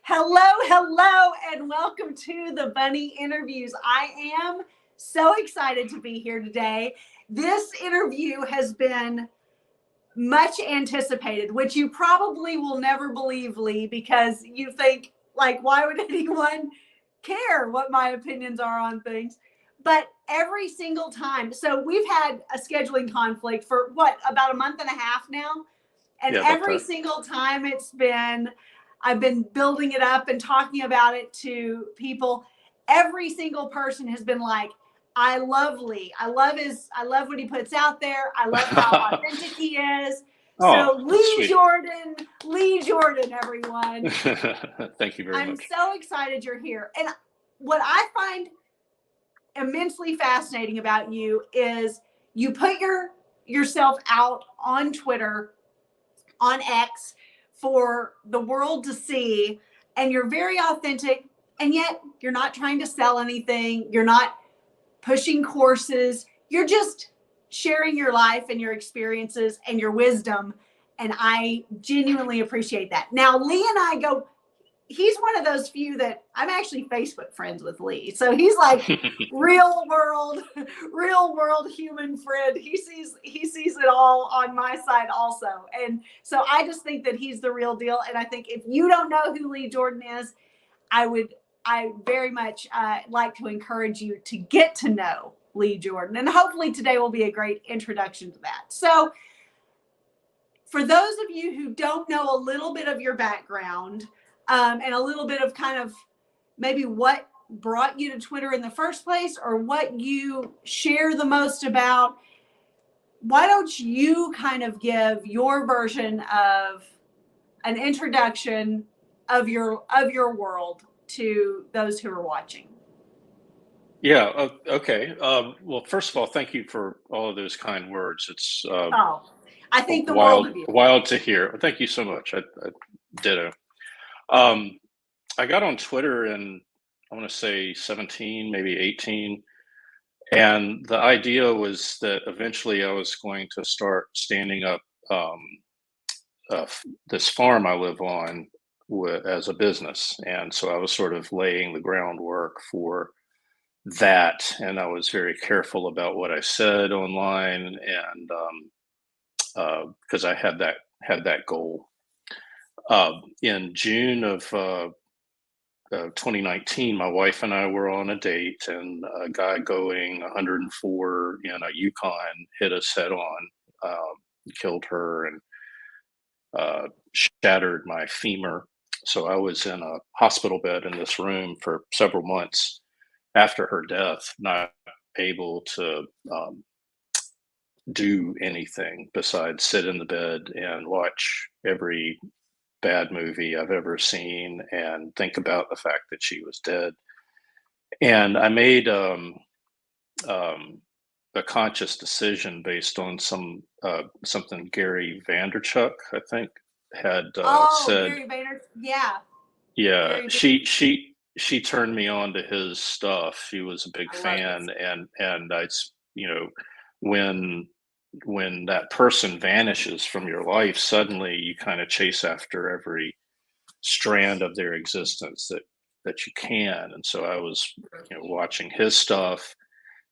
Hello, and welcome to the Bunny Interviews. I am so excited to be here today. This interview has been much anticipated, which you probably will never believe, Lee, because you think, like, why would anyone care what my opinions are on things? But every single time, so we've had a scheduling conflict for about a month and a half now. And every single time I've been building it up and talking about it to people. Every single person has been like, I love Lee. I love what he puts out there. I love how authentic he is. So Lee Jordan, everyone. Thank you very much. I'm so excited you're here. And what I find immensely fascinating about you is you put yourself out on Twitter, on X, for the world to see, and you're very authentic, and yet you're not trying to sell anything. You're not pushing courses. You're just sharing your life and your experiences and your wisdom, and I genuinely appreciate that. Now, Lee and I he's one of those few that I'm actually Facebook friends with Lee. So he's like real world human friend. He sees it all on my side also. And so I just think that he's the real deal. And I think if you don't know who Lee Jordan is, I very much like to encourage you to get to know Lee Jordan. And hopefully today will be a great introduction to that. So for those of you who don't know a little bit of your background, and a little bit of kind of maybe what brought you to Twitter in the first place, or what you share the most about, why don't you kind of give your version of an introduction of your world to those who are watching? Yeah. Okay. Well, first of all, thank you for all of those kind words. It's I think the world of you. Wild to hear. Thank you so much. I ditto. I got on Twitter in, I want to say 17, maybe 18. And the idea was that eventually I was going to start standing up this farm I live on as a business. And so I was sort of laying the groundwork for that. And I was very careful about what I said online, and because I had that goal. In June of 2019, my wife and I were on a date, and a guy going 104 in a Yukon hit us head on, killed her, and shattered my femur. So I was in a hospital bed in this room for several months after her death, not able to do anything besides sit in the bed and watch every bad movie I've ever seen and think about the fact that she was dead. And I made a conscious decision based on something Gary Vaynerchuk, I think, had said. Gary Vaynerchuk, yeah. Yeah, she turned me on to his stuff. She was a big fan, and I, when that person vanishes from your life, suddenly you kind of chase after every strand of their existence that you can. And so I was, watching his stuff,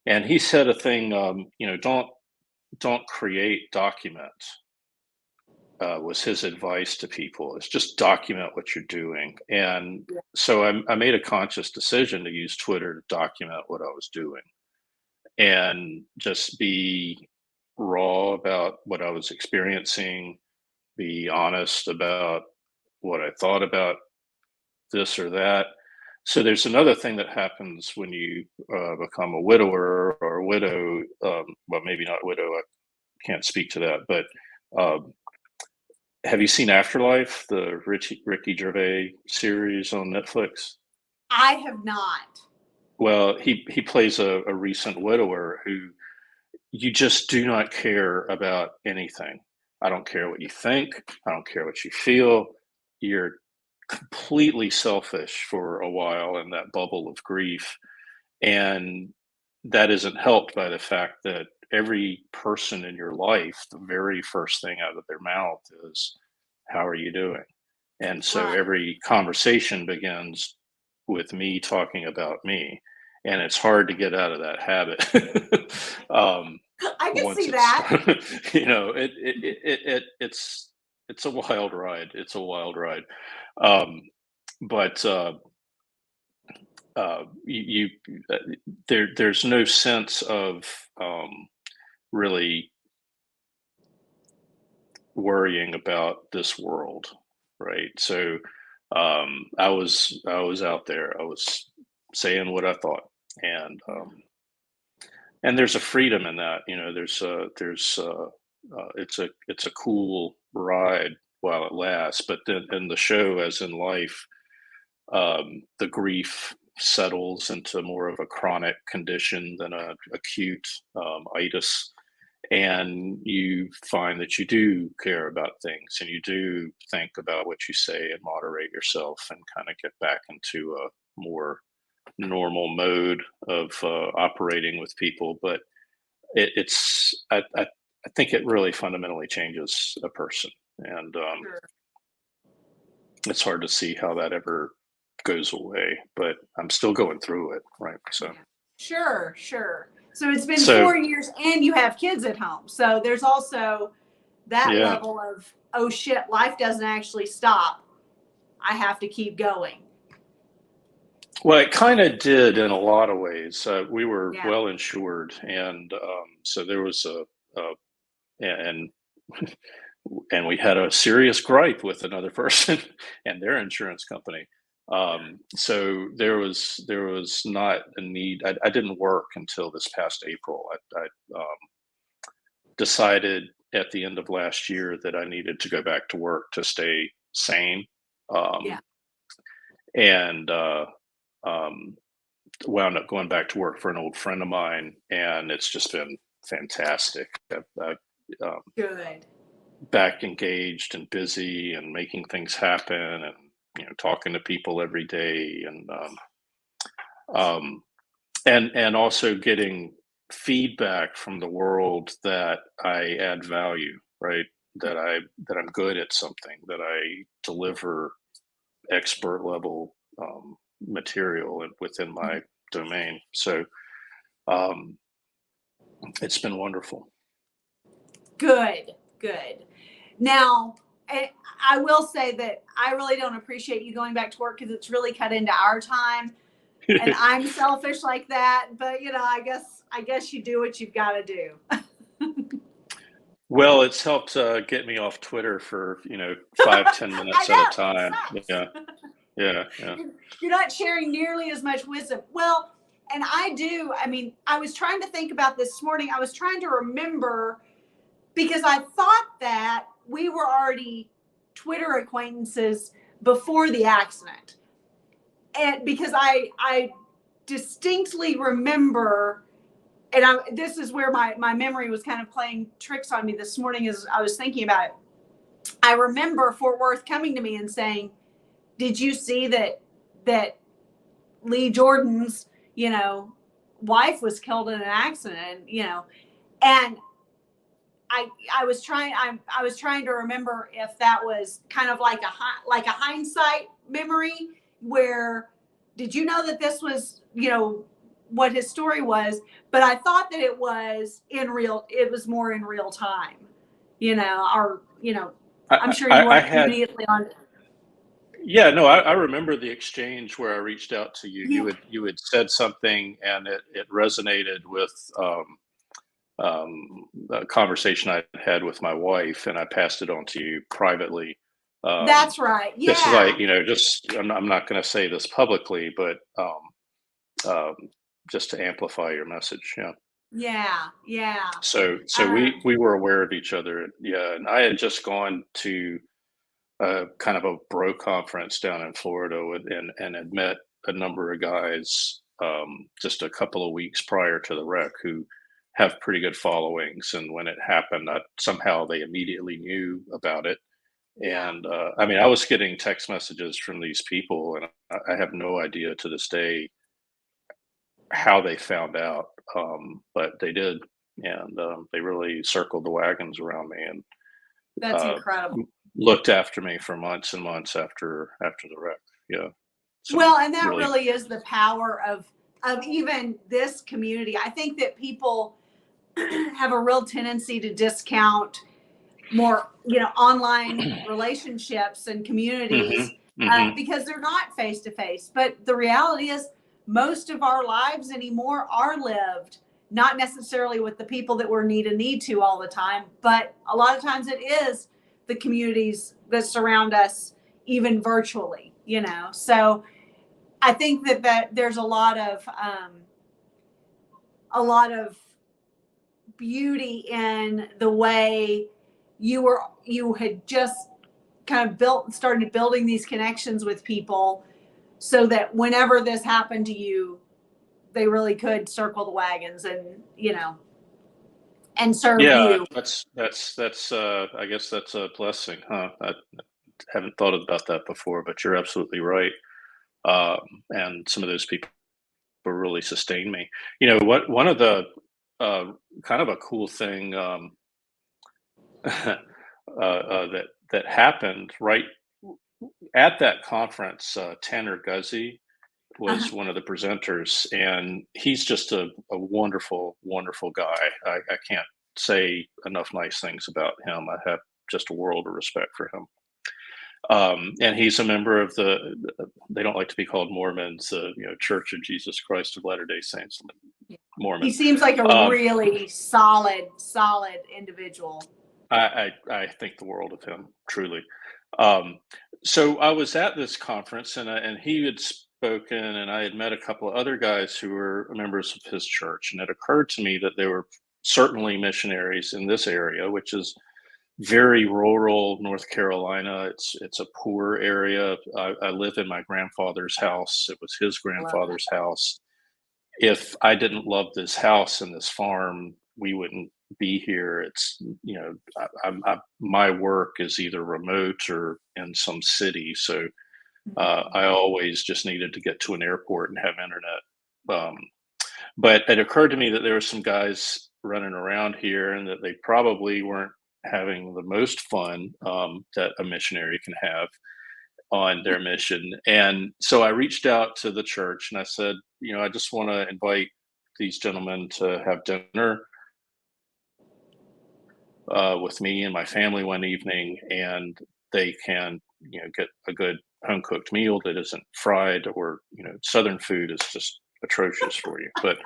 and he said a thing, don't create, document. Was his advice to people, is just document what you're doing. And so I made a conscious decision to use Twitter to document what I was doing and just be raw about what I was experiencing, be honest about what I thought about this or that. So there's another thing that happens when you become a widower or a widow. Well, maybe not widow. I can't speak to that. But have you seen Afterlife, the Ricky Gervais series on Netflix? I have not. Well, he plays a recent widower who, you just do not care about anything. I don't care what you think. I don't care what you feel. You're completely selfish for a while in that bubble of grief. And that isn't helped by the fact that every person in your life, the very first thing out of their mouth is, how are you doing? And so Right. every conversation begins with me talking about me, and it's hard to get out of that habit. I can Once see it's that. started, it's a wild ride. It's a wild ride. Um, but uh, there's no sense of really worrying about this world, right? So I was out there. I was saying what I thought, and there's a freedom in that. It's a cool ride while it lasts, but then in the show, as in life, the grief settles into more of a chronic condition than a acute itis, and you find that you do care about things and you do think about what you say and moderate yourself and kind of get back into a more normal mode of operating with people. But I think it really fundamentally changes a person, and Sure. it's hard to see how that ever goes away. But I'm still going through it, right? So, Yeah. Sure, sure. So it's been so 4 years and you have kids at home. So there's also that yeah. level of, oh shit, life doesn't actually stop. I have to keep going. Well, it kind of did in a lot of ways. We were Yeah. well insured, and so there was a and and we had a serious gripe with another person and their insurance company. So there was not a need. I didn't work until this past April. I decided at the end of last year that I needed to go back to work to stay sane, Yeah. um, and um, wound up going back to work for an old friend of mine, and it's just been fantastic. Um, Good. Back engaged and busy and making things happen, and talking to people every day, um, and also getting feedback from the world that I add value, right? That I'm good at something, that I deliver expert level material within my domain. So um, it's been wonderful. Good. Good. Now, I will say that I really don't appreciate you going back to work because it's really cut into our time. And I'm selfish like that, but I guess you do what you've got to do. Well, it's helped get me off Twitter for 5-10 minutes I at a know it time. sucks. Yeah, yeah, yeah. You're not sharing nearly as much wisdom. Well, and I do. I mean, I was trying to think about this morning. I was trying to remember because I thought that we were already Twitter acquaintances before the accident. And because I distinctly remember, and this is where my memory was kind of playing tricks on me this morning as I was thinking about it. I remember Fort Worth coming to me and saying, "Did you see that Lee Jordan's wife was killed in an accident?" And I I was trying I was trying to remember if that was kind of like a hindsight memory where did you know that this was what his story was, but I thought that it was more in real time, or I'm sure you I weren't had immediately on. Yeah, no, I remember the exchange where I reached out to you. Yeah, You had said something, and it resonated with a conversation I had with my wife, and I passed it on to you privately. Um, that's right. just Yeah, like just I'm not going to say this publicly, but um, just to amplify your message. Yeah. yeah, yeah. So um we were aware of each other. Yeah, and I had just gone to kind of a bro conference down in Florida and had met a number of guys just a couple of weeks prior to the wreck who have pretty good followings. And when it happened, somehow they immediately knew about it. yeah, And I mean, I was getting text messages from these people, and I have no idea to this day how they found out, but they did, and they really circled the wagons around me. And that's uh, incredible. looked after me for months and months after the wreck. Yeah. Some Well, and that really. really is the power of even this community. I think that people have a real tendency to discount more, online relationships and Hmm. communities Hmm. because they're not face to face. But the reality is, most of our lives anymore are lived not necessarily with the people that we're need to all the time, but a lot of times it is the communities that surround us, even virtually. So I think that there's a lot of beauty in the way you had just kind of started building these connections with people, so that whenever this happened to you, they really could circle the wagons and serve Yeah, you. that's I guess that's a blessing, huh? I haven't thought about that before, but you're absolutely right. And some of those people really sustained me. What one of the kind of a cool thing that happened right at that conference. Tanner Guzzi Uh-huh. was one of the presenters, and he's just a wonderful, wonderful guy. I can't say enough nice things about him. I have just a world of respect for him. And he's a member of they don't like to be called Mormons, Church of Jesus Christ of Latter-day Saints, He Mormon. seems like a Um, really solid individual. I think the world of him, truly. Um, so I was at this conference, and he had spoken, and I had met a couple of other guys who were members of his church, and it occurred to me that there were certainly missionaries in this area, which is very rural North Carolina. It's a poor area. I live in my grandfather's house. It was his I love grandfather's house. If I didn't love this house and this farm, we wouldn't be here. It's my work is either remote or in some city, so that. I always just needed to get to an airport and have internet. Um, but it occurred to me that there were some guys running around here, and that they probably weren't having the most fun that a missionary can have on their mission. And so I reached out to the church and I said, I just want to invite these gentlemen to have dinner with me and my family one evening, and they can, get a good home cooked meal that isn't fried, or Southern food is just atrocious for you. But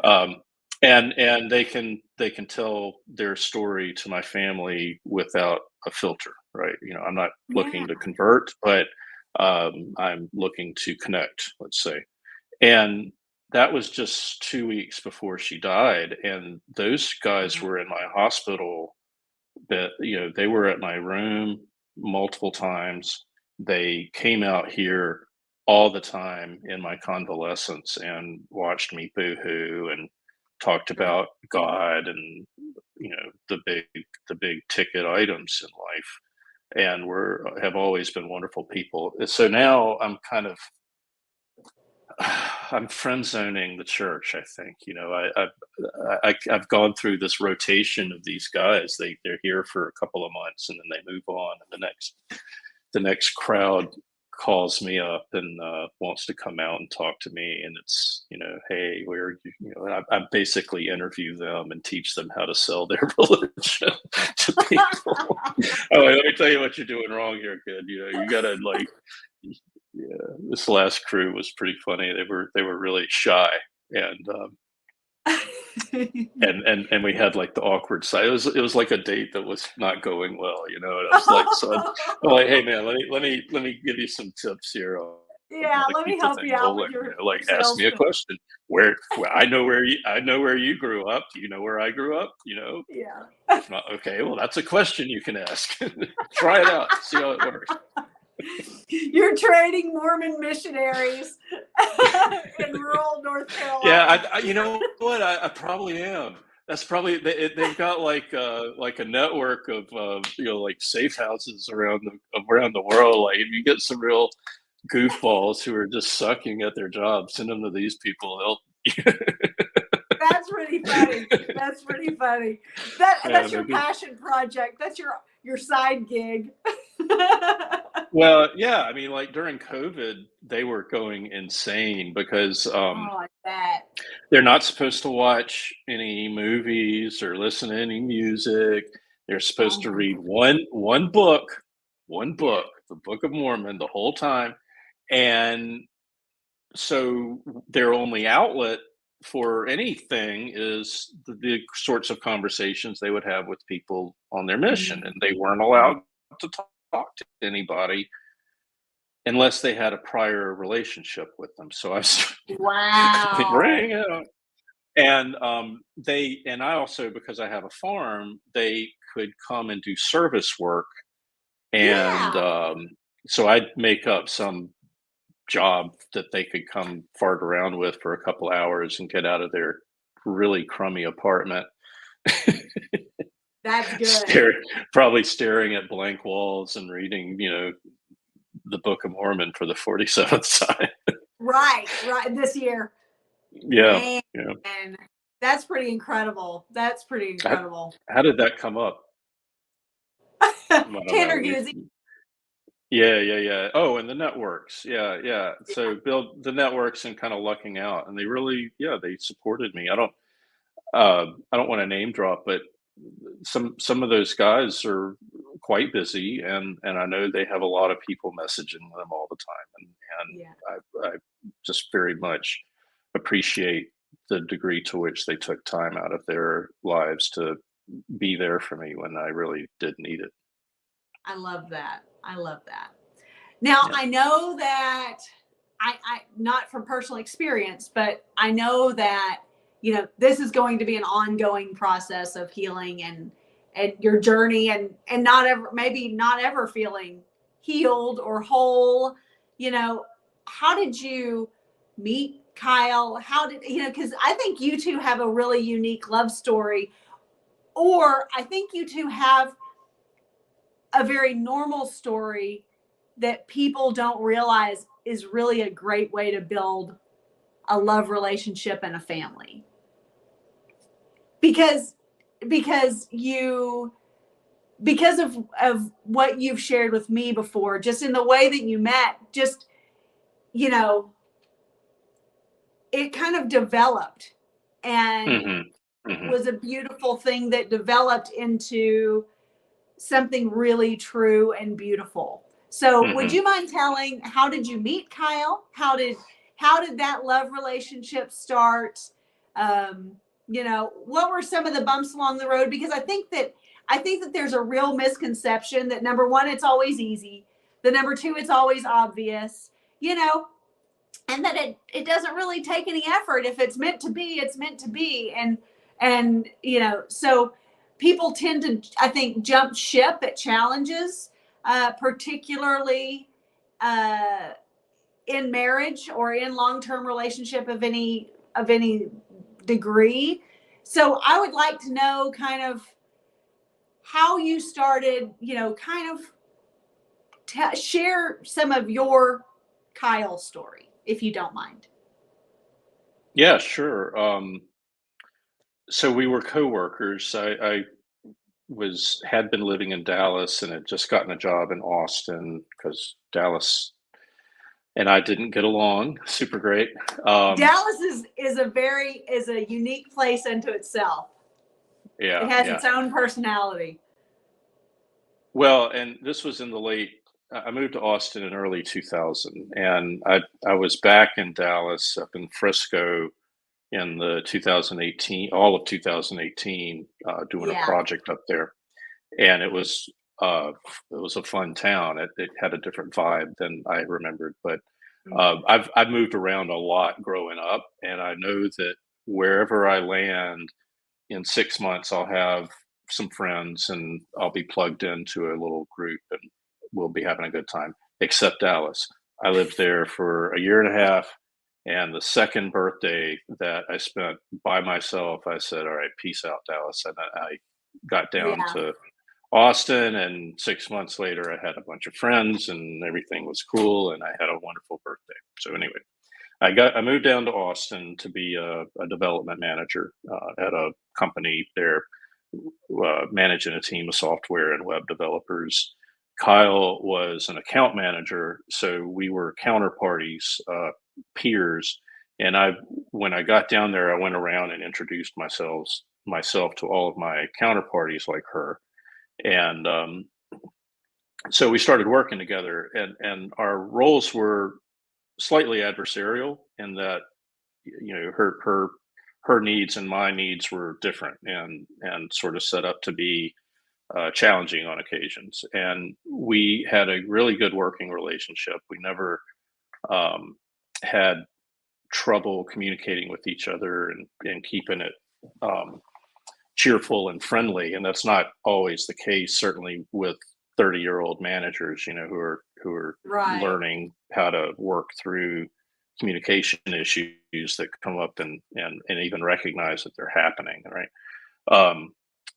um, and they can tell their story to my family without a filter, right? I'm not Yeah. looking to convert, but I'm looking to connect, let's say. And that was just 2 weeks before she died, and those guys Mhm. were in my hospital. That they were at my room multiple times. They came out here all the time in my convalescence and watched me boohoo and talked about God and the big ticket items in life, and have always been wonderful people. So now I'm kind of I'm friend zoning the church. I think I've gone through this rotation of these guys. They're here for a couple of months and then they move on, and the next crowd calls me up and wants to come out and talk to me, and it's hey, where are you, and I basically interview them and teach them how to sell their religion to people. Oh, let me tell you what you're doing wrong here, kid. You gotta like yeah, this last crew was pretty funny. They were really shy, and and we had like the awkward side. It was like a date that was not going well, and I was like, so I'm like, hey man, let me give you some tips here on Yeah, how to let keep me the help thing you out with rolling. your Like ask sales me a pitch. question. I know where you grew up. Do you know where I grew up? Yeah. If not, okay, well that's a question you can ask. Try it out, see how it works. You're training Mormon missionaries in rural North Yeah, Carolina. you know what? I probably am. That's probably they've got like a network of like safe houses around the world. Like if you get some real goofballs who are just sucking at their job, send them to these people. They'll That's pretty funny. That's pretty funny. yeah, That's your maybe. passion project. That's your side gig. Well, yeah, I mean, like during COVID, they were going insane because Oh, I bet. they're not supposed to watch any movies or listen to any music. They're Oh supposed to my read God. one Yeah. book, the Book of Mormon, the whole time. And so their only outlet for anything is the sorts of conversations they would have with people on their mission, Mhm. and they weren't Mhm. allowed to talk to anybody unless they had a prior relationship with them. So I was Wow. bring it on. And they and I also, because I have a farm, they could come and do service work, and Yeah. so I'd make up some job that they could come fart around with for a couple hours and get out of their really crummy apartment. That's good. Stare, probably staring at blank walls and reading, the Book of Mormon for the 47th time. Right, right. This year. Yeah, Man, yeah. that's pretty incredible. That's pretty How, incredible. how did that come up? I don't know. Tanner Hughes. Yeah, yeah, yeah. Oh, and the networks. Yeah, yeah. So build the networks and kind of lucking out, and they really, yeah, they supported me. I don't want to name drop, but some of those guys are quite busy, and I know they have a lot of people messaging them all the time, Yeah, and I just very much appreciate the degree to which they took time out of their lives to be there for me when I really did need it. I love that. I love that. Now Yeah. I know that I not from personal experience, but I know that this is going to be an ongoing process of healing and your journey and not ever maybe not ever feeling healed or whole. You know, how did you meet Kyle? How did because I think you two have a really unique love story, or I think you two have a very normal story that people don't realize is really a great way to build a love relationship and a family because you because of what you've shared with me before, just in the way that you met, just you know it kind of developed and Hmm. Hmm. was a beautiful thing that developed into something really true and beautiful. So, would Hmm. you mind telling how did you meet Kyle? How did that love relationship start? Um, what were some of the bumps along the road? Because I think that there's a real misconception that number one, it's always easy. The number two, it's always obvious. You know, and that it doesn't really take any effort. If it's meant to be, it's meant to be. And so people tend to, I think, jump ship at challenges, particularly uh, in marriage or in long-term relationship of any degree. So I would like to know kind of how you started, kind of share some of your Kyle story, if you don't mind. Yeah, sure. So we were coworkers. I was had been living in Dallas and had just gotten a job in Austin because Dallas and I didn't get along super great. Um, Dallas is a unique place unto itself. It yeah, has yeah. its own personality. Well, and this was in the late. I moved to Austin in early 2000, and I was back in Dallas up in Frisco in the 2018, all of 2018, doing a Yeah. project up there, and uh, it was a fun town. It had a different vibe than I remembered, but I've moved around a lot growing up, and I know that wherever I land in 6 months, I'll have some friends, and I'll be plugged into a little group, and we'll be having a good time. Except Dallas, I lived there for a year and a half, and the second birthday that I spent by myself, I said, "All right, peace out, Dallas," and I got down Yeah. to Austin, and 6 months later, I had a bunch of friends, and everything was cool, and I had a wonderful birthday. So anyway, I moved down to Austin to be a development manager at a company there managing a team of software and web developers. Kyle was an account manager, so we were counterparties, peers. And when I got down there, I went around and introduced myself to all of my counterparties like her. And so we started working together, and our roles were slightly adversarial in that, her needs and my needs were different, and sort of set up to be challenging on occasions. And we had a really good working relationship. We never had trouble communicating with each other, and keeping it cheerful and friendly. And that's not always the case, certainly with 30-year-old managers, who are Right. learning how to work through communication issues that come up, and even recognize that they're happening, right?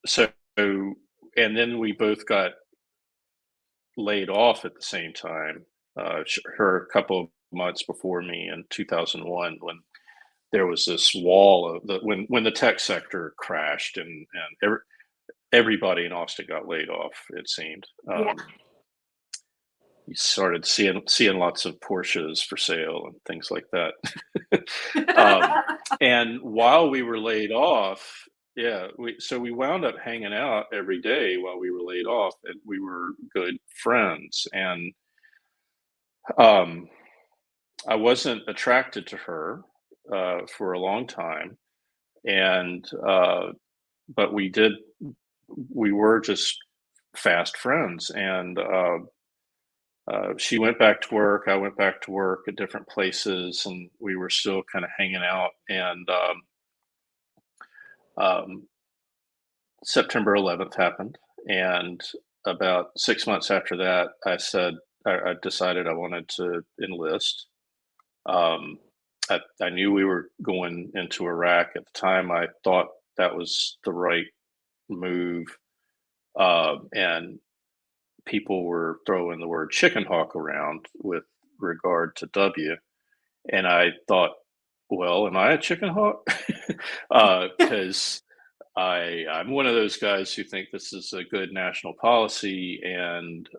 So, and then we both got laid off at the same time. Her a couple of months before me in 2001, when there was this wall of when the tech sector crashed, and everybody in Austin got laid off, it seemed. Yeah. You started seeing lots of Porsches for sale and things like that. And while we were laid off, we wound up hanging out every day while we were laid off, and we were good friends. And I wasn't attracted to her for a long time, and but we were just fast friends. And she went back to work, I went back to work at different places, and we were still kind of hanging out. And September 11th happened, and about 6 months after that, I decided I wanted to enlist. I knew we were going into Iraq at the time. I thought that was the right move, and people were throwing the word chicken hawk around with regard to W. And I thought, well, am I a chicken hawk? Because I'm one of those guys who think this is a good national policy. And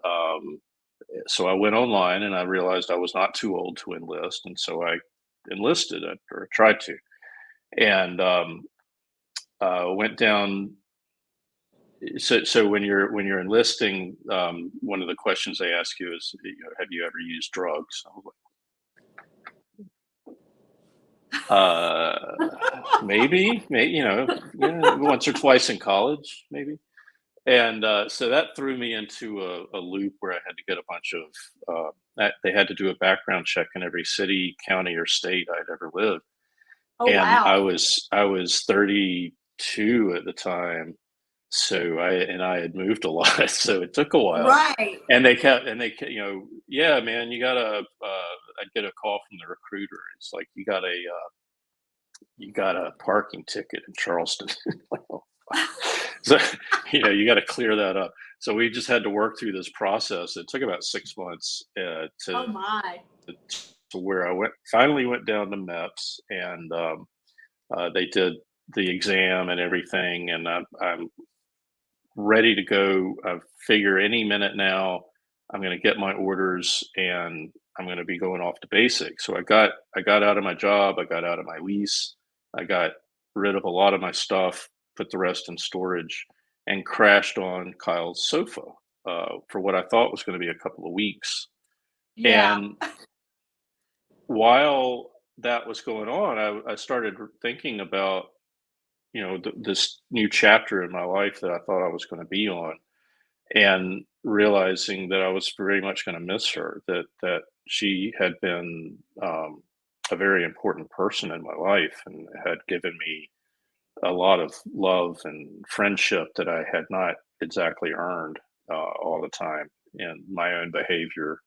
so I went online, and I realized I was not too old to enlist. And so I enlisted, or tried to. And went down. So when you're enlisting, one of the questions they ask you is, have you ever used drugs? I was like, maybe, once or twice in college, maybe. And so that threw me into a loop where I had to get a bunch of they had to do a background check in every city, county, or state I'd ever lived. Oh, And wow. I was 32 at the time. So I had moved a lot, so it took a while. Right. And they kept, yeah, man, you gotta. I'd get a call from the recruiter. It's like, you got a parking ticket in Charleston. So you got to clear that up. So we just had to work through this process. It took about 6 months Oh my. to where I finally went down to MEPS, and they did the exam and everything, and I'm ready to go. I figure any minute now I'm going to get my orders, and I'm going to be going off to basic. So I got out of my job, I got out of my lease, I got rid of a lot of my stuff, put the rest in storage, and crashed on Kyle's sofa for what I thought was going to be a couple of weeks. Yeah. And while that was going on, I started thinking about this new chapter in my life that I thought I was going to be on, and realizing that I was very much going to miss her, that she had been a very important person in my life, and had given me a lot of love and friendship that I had not exactly earned all the time in my own behavior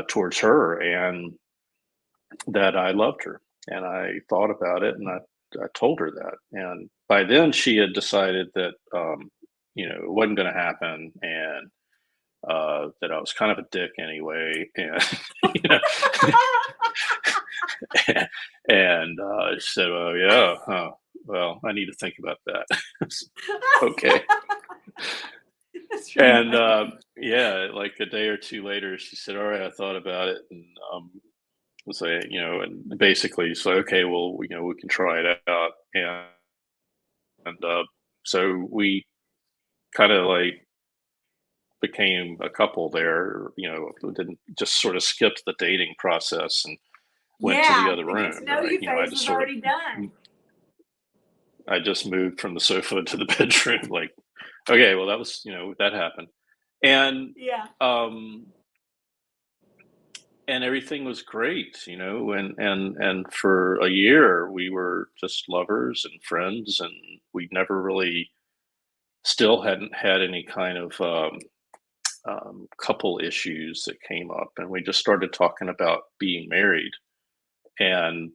towards her, and that I loved her. And I thought about it, and I told her that. And by then she had decided that, it wasn't going to happen, and that I was kind of a dick anyway. And, and she said, "Oh, yeah, huh. well, I need to think about that. Okay. That's really And funny. yeah, like a day or two later, she said, "All right, I thought about it," and was like, and basically, so okay, well, we can try it out, and so we kind of like became a couple there. We didn't just sort of skipped the dating process and went to the Yeah, other the get room, to know right? you I phase just was sort of already done. I just moved from the sofa to the bedroom, like, okay, well, that was, that happened. And Yeah. um and everything was great, and for a year we were just lovers and friends, and we never really still hadn't had any kind of couple issues that came up, and we just started talking about being married, and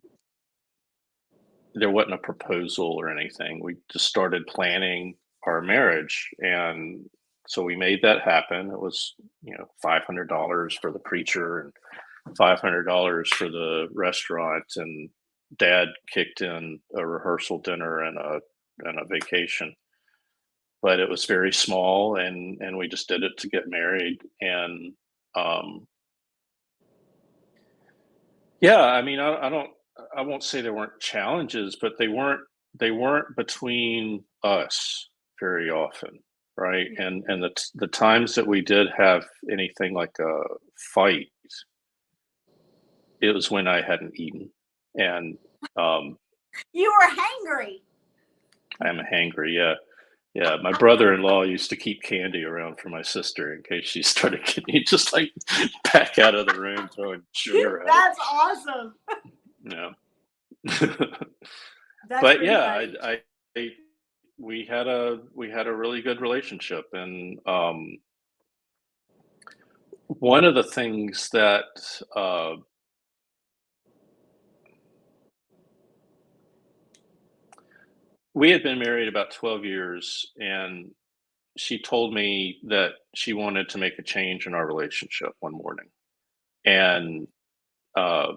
there wasn't a proposal or anything. We just started planning our marriage, and so we made that happen. It was, $500 for the preacher and $500 for the restaurant, and Dad kicked in a rehearsal dinner and a vacation. But it was very small, and we just did it to get married. And um, yeah, I mean, I won't say there weren't challenges, but they weren't between us very often, right? Yeah. And the times that we did have anything like a fight, it was when I hadn't eaten, and um, You were hangry. I'm hangry. Yeah, yeah. My brother-in-law used to keep candy around for my sister in case she started getting, he'd just like back out of the room throwing sugar at her. That's awesome. Yeah. That's But pretty yeah, funny. I we had a really good relationship, and one of the things that uh, we had been married about 12 years, and she told me that she wanted to make a change in our relationship one morning, and uh,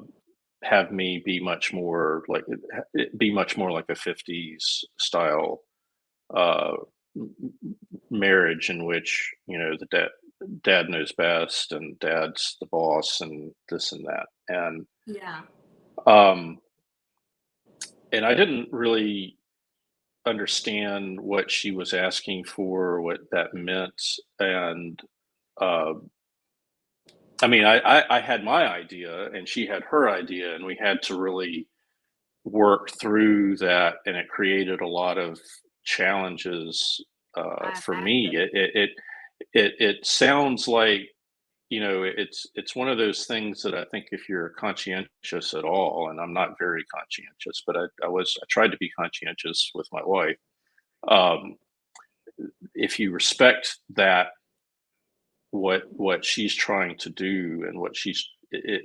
have me be much more like a 50s style uh, marriage, in which the dad knows best, and dad's the boss, and this and that, Yeah. um and I didn't really understand what she was asking for, what that meant. And uh I mean, I had my idea and she had her idea, and we had to really work through that, and it created a lot of challenges I for me. imagine. It sounds like, it's one of those things that I think if you're conscientious at all, and I'm not very conscientious, but I tried to be conscientious with my wife. Um, if you respect that, what she's trying to do, and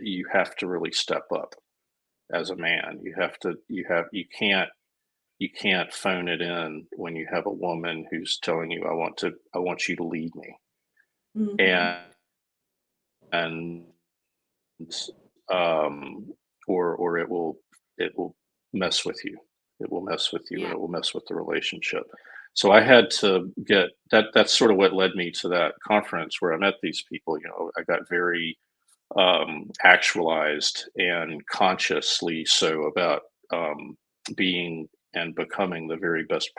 you have to really step up as a man. You can't phone it in when you have a woman who's telling you, I want you to lead me. Hmm. And um, or it will mess with you. It will mess with you, and Yeah. it will mess with the relationship. So I had to get that. That's sort of what led me to that conference where I met these people. I got very actualized and consciously so about um, being and becoming the very best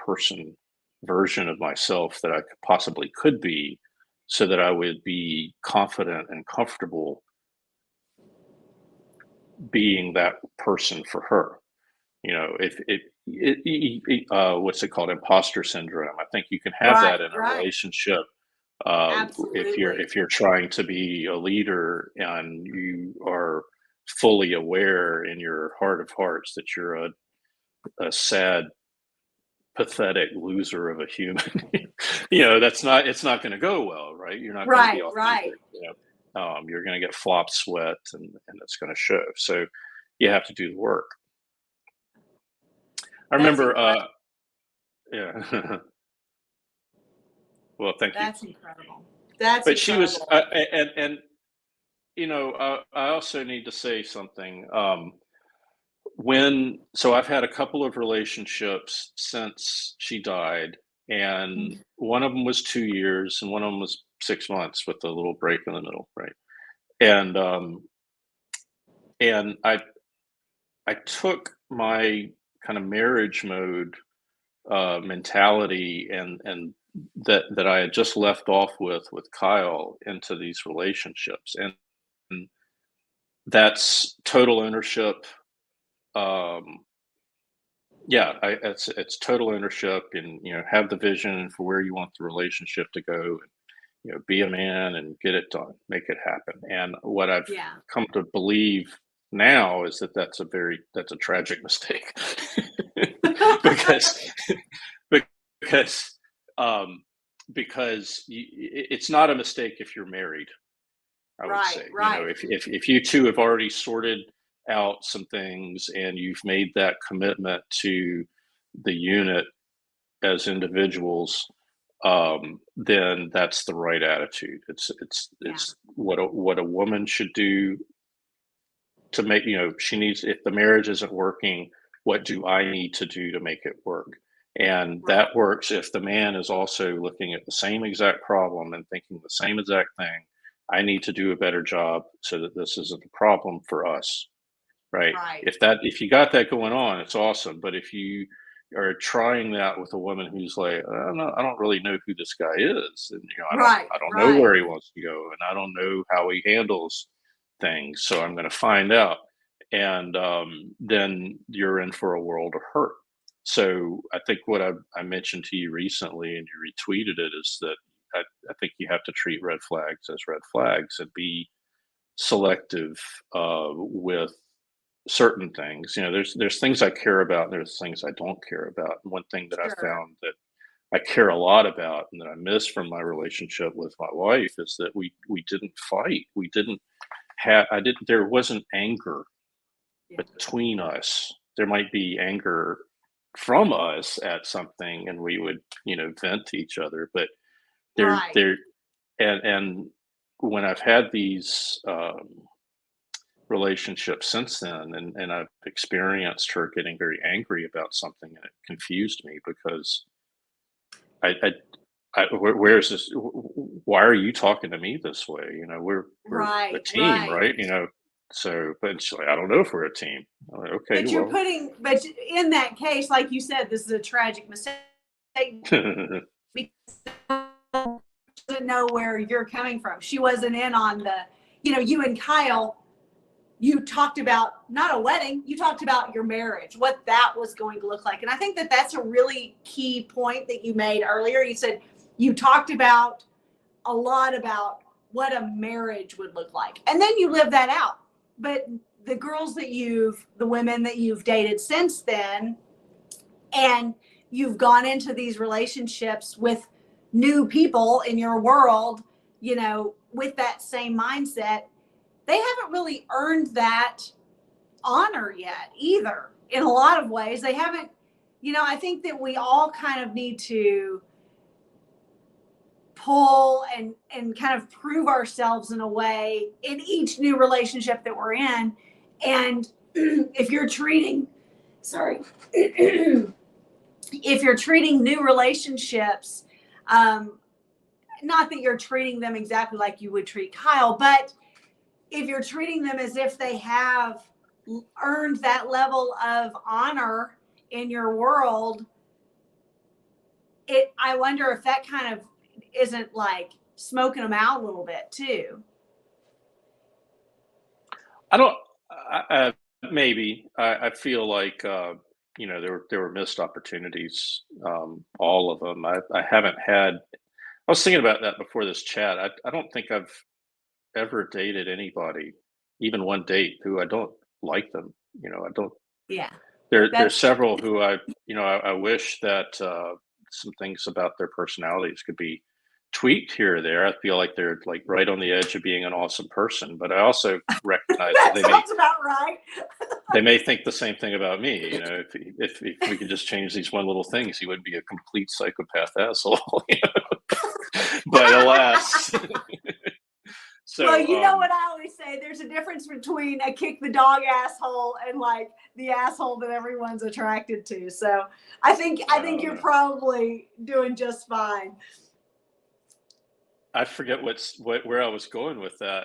version of myself that I possibly could be, so that I would be confident and comfortable being that person for her. If what's it called, imposter syndrome. I think you can have Right. that in a Right. relationship, if you're Absolutely. trying to be a leader, and you are fully aware in your heart of hearts that you're a sad, pathetic loser of a human. It's not going to go well, right? You're not going to be Right. Right. authentic. You're going to get flop sweat, and it's going to show. So you have to do the work. I That's remember, incredible. yeah. Well, thank you. That's incredible. That's But she was, incredible. and I also need to say something. so I've had a couple of relationships since she died, and one of them was 2 years, and one of them was 6 months with a little break in the middle, right? And and I took my kind of marriage mode mentality and that I had just left off with Kyle into these relationships, and that's total ownership. Um, yeah, it's total ownership, and have the vision for where you want the relationship to go, and be a man and get it done, make it happen. And what I've Yeah. come to believe now is that that's a tragic mistake because because um, it's not a mistake if you're married. I would Right, say, right. if you two have already sorted out some things and you've made that commitment to the unit as individuals, then that's the right attitude. Yeah. It's what a woman should do to make, she needs, if the marriage isn't working, what do I need to do to make it work? And Right. that works if the man is also looking at the same exact problem and thinking the same exact thing. I need to do a better job so that this isn't a problem for us, right? Right. If you got that going on, it's awesome. But if you are trying that with a woman who's like, I don't really know who this guy is, and Right. I don't know Right. where he wants to go, and I don't know how he handles things, so I'm going to find out, and then you're in for a world of hurt. So I think what I mentioned to you recently, and you retweeted it, is that I think you have to treat red flags as red flags and be selective with certain things. There's things I care about, and there's things I don't care about. And one thing that I Sure. found that I care a lot about and that I miss from my relationship with my wife is that we didn't fight. We didn't have I didn't there wasn't anger Yeah. between us. There might be anger from us at something, and we would, vent to each other, but Right. there and when I've had these relationships since then, and I've experienced her getting very angry about something, and it confused me because where's this? Why are you talking to me this way? We're a Right. team, Right. right? So, but she's like, I don't know if we're a team. I'm like, okay, well, But in that case, like you said, this is a tragic mistake because she doesn't know where you're coming from. She wasn't in on you and Kyle, you talked about not a wedding, you talked about your marriage, what that was going to look like. And I think that that's a really key point that you made earlier. You said you talked about a lot about what a marriage would look like. And then you live that out. But the women that you've dated since then, and you've gone into these relationships with new people in your world, with that same mindset, they haven't really earned that honor yet either. In a lot of ways, they haven't, I think that we all kind of need to pull and kind of prove ourselves in a way in each new relationship that we're in. And if you're treating, sorry, if you're treating new relationships, not that you're treating them exactly like you would treat Kyle, but if you're treating them as if they have earned that level of honor in your world, I wonder if that kind of isn't like smoking them out a little bit too. I don't. Maybe I feel like there were missed opportunities, all of them. I haven't had. I was thinking about that before this chat. I don't think I've ever dated anybody, even one date, who I don't like them. I don't. Yeah, There's that's several who I wish that some things about their personalities could be tweaked here or there. I feel like they're like right on the edge of being an awesome person, but I also recognize that that sounds about right. they may think the same thing about me. If we could just change these one little things, he would be a complete psychopath asshole. But alas, Well, So you know what I always say, there's a difference between a kick the dog asshole and like the asshole that everyone's attracted to. So I think you're no. probably doing just fine. I forget where I was going with that.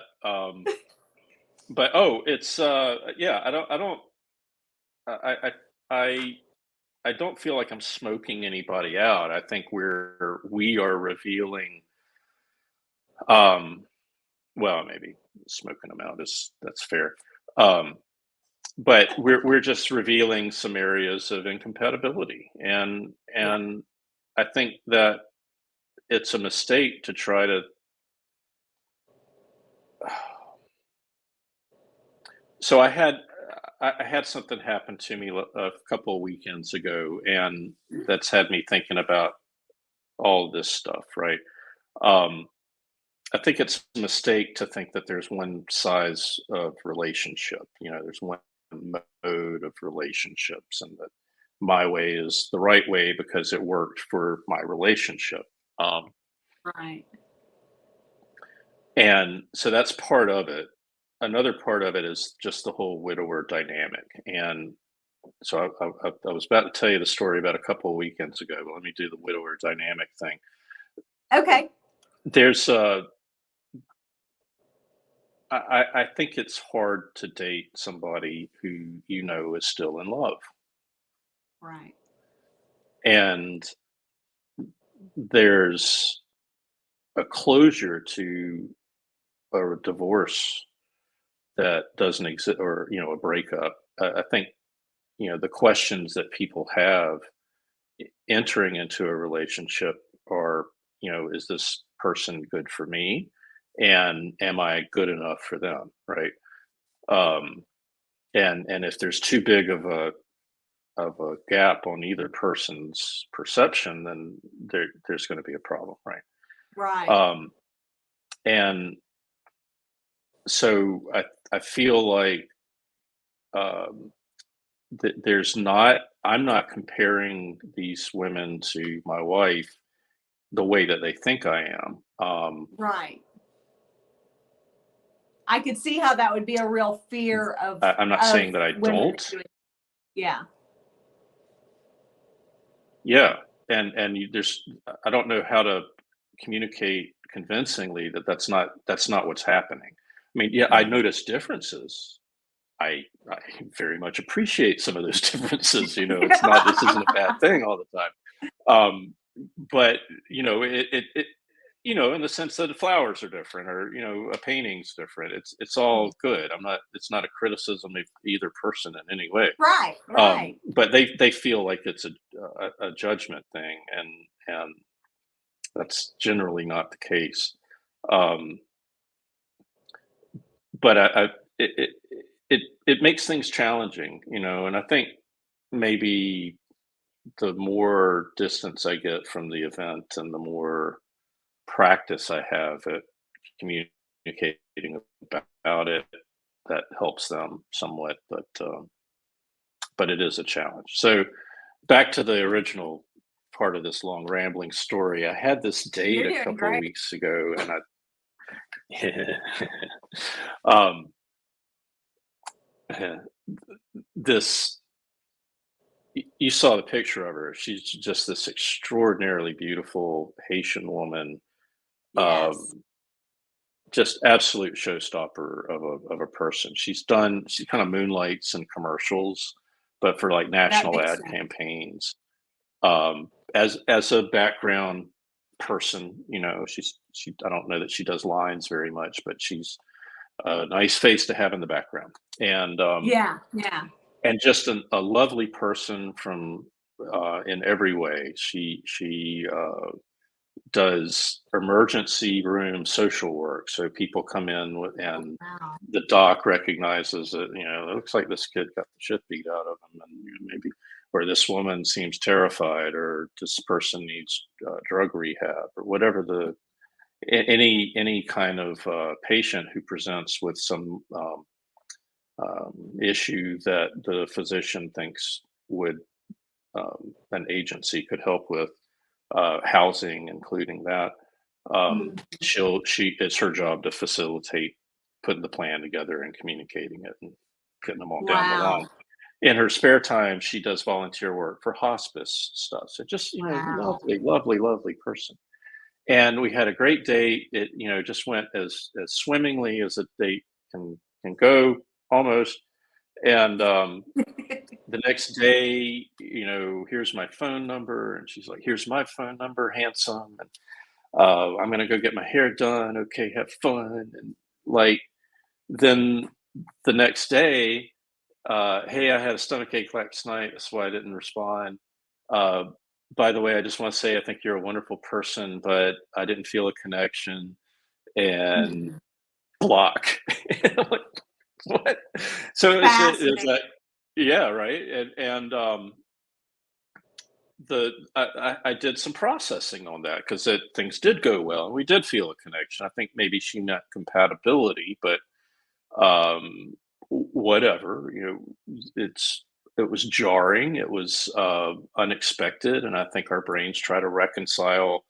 But it's yeah, I I I don't feel like I'm smoking anybody out. I think we are revealing um well, maybe smoking them out is that's fair. Um but we're just revealing some areas of incompatibility, and I think that it's a mistake to try to so I had something happen to me a couple of weekends ago, and that's had me thinking about all this stuff, right? Um, I think it's a mistake to think that there's one size of relationship. There's one mode of relationships, and that my way is the right way because it worked for my relationship. Um, Right. and so that's part of it. Another part of it is just the whole widower dynamic. And so I was about to tell you the story about a couple of weekends ago, but let me do the widower dynamic thing. Okay. There's I think it's hard to date somebody who is still in love, Right. and there's a closure to a divorce that doesn't exist, or a breakup. I think the questions that people have entering into a relationship are, is this person good for me, and am I good enough for them, right? um and if there's too big of a gap on either person's perception, then there's going to be a problem, right? Right. um and so I feel like um there's not I'm not comparing these women to my wife the way that they think I am. Right. I could see how that would be a real fear I'm not of saying that I women don't. doing. Yeah. Yeah, and there's I don't know how to communicate convincingly that that's not what's happening. I mean, yeah, I Mhm. notice differences. I very much appreciate some of those differences. It's not this isn't a bad thing all the time. Um, but in the sense that the flowers are different, or a painting's different. It's all good. It's not a criticism of either person in any way. Right. Right. But they feel like it's a judgment thing, and that's generally not the case. Um, but it makes things challenging, and I think maybe the more distance I get from the event, and the more practice I have at communicating about it, that helps them somewhat. But it is a challenge. So back to the original part of this long rambling story. I had this date You're a doing couple of great. weeks ago, and um, this you saw the picture of her. She's just this extraordinarily beautiful Haitian woman, um, Yes. just absolute showstopper of a person. She kind of moonlights in commercials, but for like That national makes ad sense. campaigns. As a background person, she I don't know that she does lines very much, but she's a nice face to have in the background, Yeah. Yeah. and just a lovely person from in every way. She does emergency room social work, so people come in and Wow. the doc recognizes that it looks like this kid got the shit beat out of him, and maybe, or this woman seems terrified, or this person needs drug rehab, or whatever any kind of patient who presents with some issue that the physician thinks would an agency could help with, housing including that. Mhm. It's her job to facilitate putting the plan together and communicating it and getting them all down the line. Wow. In her spare time, she does volunteer work for hospice stuff. So just, Wow. lovely, lovely, lovely person. And we had a great date. It, just went as swimmingly as a date can go, almost. And the next day, here's my phone number, and she's like, "Here's my phone number, handsome." And I'm gonna go get my hair done. Okay, have fun. And like then the next day, hey, I had a stomachache last night. That's why I didn't respond. Uh, by the way, I just want to say I think you're a wonderful person, but I didn't feel a connection and Mhm. block. Like, what? So it's Fascinating. like, yeah, right. And I did some processing on that because things did go well and we did feel a connection. I think maybe she meant compatibility, but whatever, it was jarring, it was unexpected, and I think our brains try to reconcile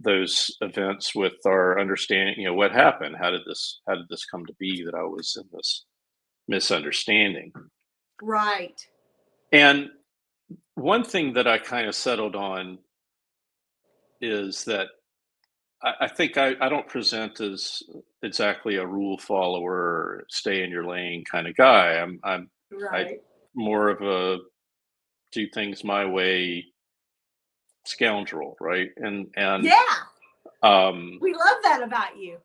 those events with our understanding. What happened, how did this come to be that I was in this misunderstanding. Right. And one thing that I kind of settled on is that I think I don't present as exactly a rule follower, stay in your lane kind of guy. I Right. more of a do things my way scoundrel, right? And Yeah. um, We love that about you.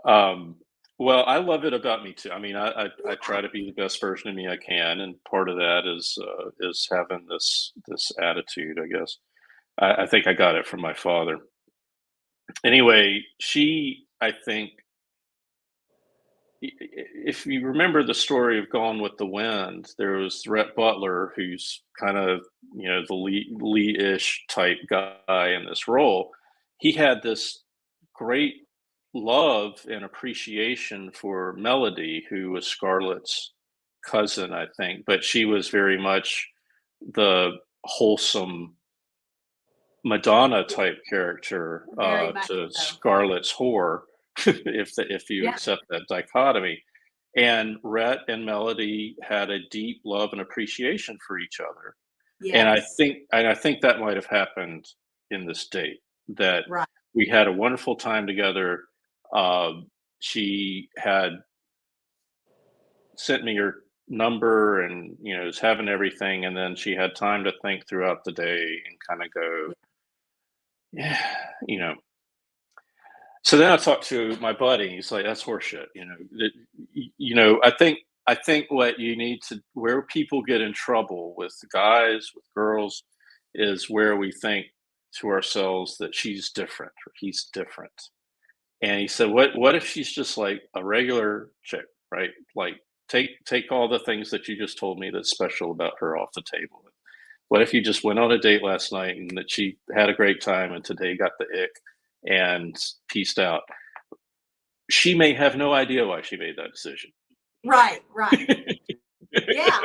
um, well, I love it about me too. I mean, I try to be the best version of me I can, and part of that is having this attitude. I guess I think I got it from my father. Anyway, I think, if you remember the story of Gone with the Wind, there was Rhett Butler, who's kind of, the Lee-ish type guy in this role. He had this great love and appreciation for Melody, who was Scarlett's cousin, I think, but she was very much the wholesome Madonna type character Very much to so. Scarlett's whore, if you Yeah. accept that dichotomy. And Rhett and Melody had a deep love and appreciation for each other. And I Yes. think and I think that might have happened in this date, that Right. we had a wonderful time together. She had sent me her number and was having everything, and then she had time to think throughout the day and kind of go, yeah, you know So then I talked to my buddy. He's like, "That's horseshit." I think what you need to where people get in trouble with guys, with girls, is where we think to ourselves that she's different or he's different. And he said, "What if she's just like a regular chick, right? Like take all the things that you just told me that's special about her off the table. What if you just went on a date last night and that she had a great time and today got the ick and pieced out?" She may have no idea why she made that decision. Right. Right. Yeah.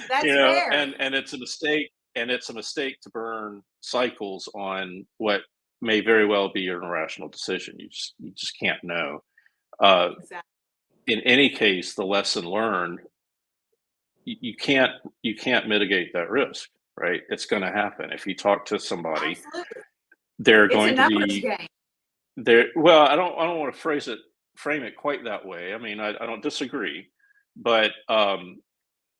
That's fair. And it's a mistake, and it's a mistake to burn cycles on what may very well be an irrational decision. You just can't know. Uh, Exactly. in any case, the lesson learned, you can't mitigate that risk, right? It's going to happen. If you talk to somebody, Absolutely. they're It's a going to numbers be game. there. Well, I don't want to frame it quite that way. I mean, I don't disagree, but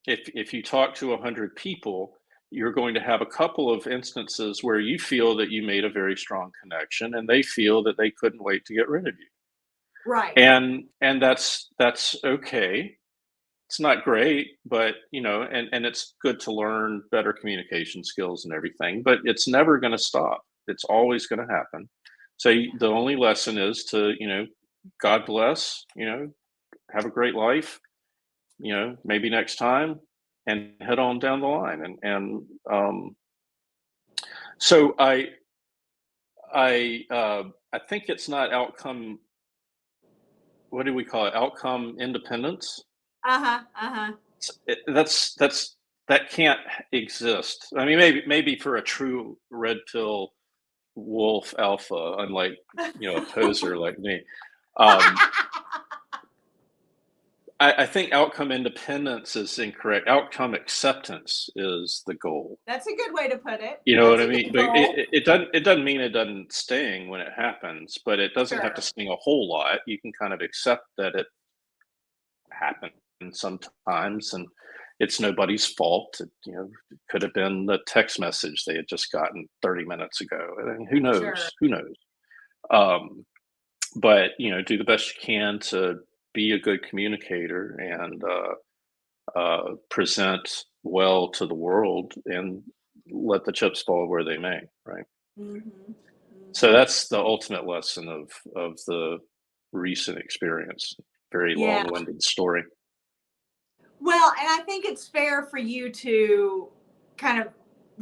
if you talk to 100 people, you're going to have a couple of instances where you feel that you made a very strong connection, and they feel that they couldn't wait to get rid of you. Right. And that's okay. It's not great, but and it's good to learn better communication skills and everything, but it's never going to stop. It's always going to happen. So the only lesson is to, God bless, have a great life, maybe next time, and head on down the line. And so I think it's not outcome. What do we call it? Outcome independence. Uh-huh. Uh-huh. That can't exist. I mean, maybe for a true red pill wolf alpha, unlike, a poser like me. Um, I think outcome independence is incorrect. Outcome acceptance is the goal. That's a good way to put it. You know what That's I a mean? good But goal. it doesn't mean it doesn't sting when it happens, but it doesn't have to Sure. sting a whole lot. You can kind of accept that it happened sometimes, and it's nobody's fault. It could have been the text message they had just gotten 30 minutes ago. I mean, who Sure. knows? Who knows? Um, but do the best you can to be a good communicator and present well to the world, and let the chips fall where they may. Right. Hmm. So Hmm. that's the ultimate lesson of the recent experience. Very Yeah. long-winded story. Well, and I think it's fair for you to kind of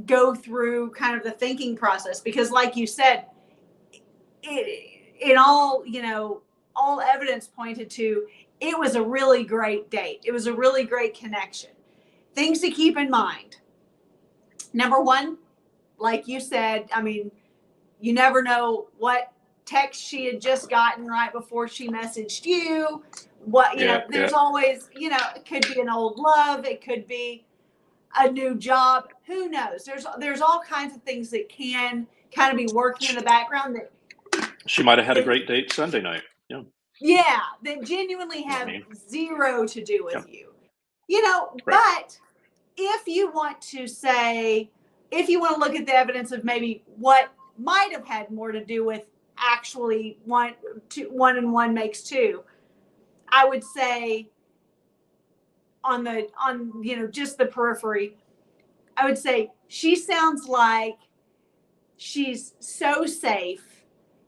go through kind of the thinking process because, like you said, in all, all evidence pointed to it was a really great date. It was a really great connection. Things to keep in mind. Number one, like you said, I mean, you never know what text she had just gotten right before she messaged you. What, Yeah, yeah. there's always, it could be an old love, it could be a new job. Who knows? There's all kinds of things that can kind of be working in the background She might have had a that great date Sunday night. Yeah. yeah, that genuinely I have mean, zero to do yeah, with you. right. But if you want to say, if you want to look at the evidence of maybe what might have had more to do with actually one and one makes two, I would say on just the periphery, I would say she sounds like she's so safe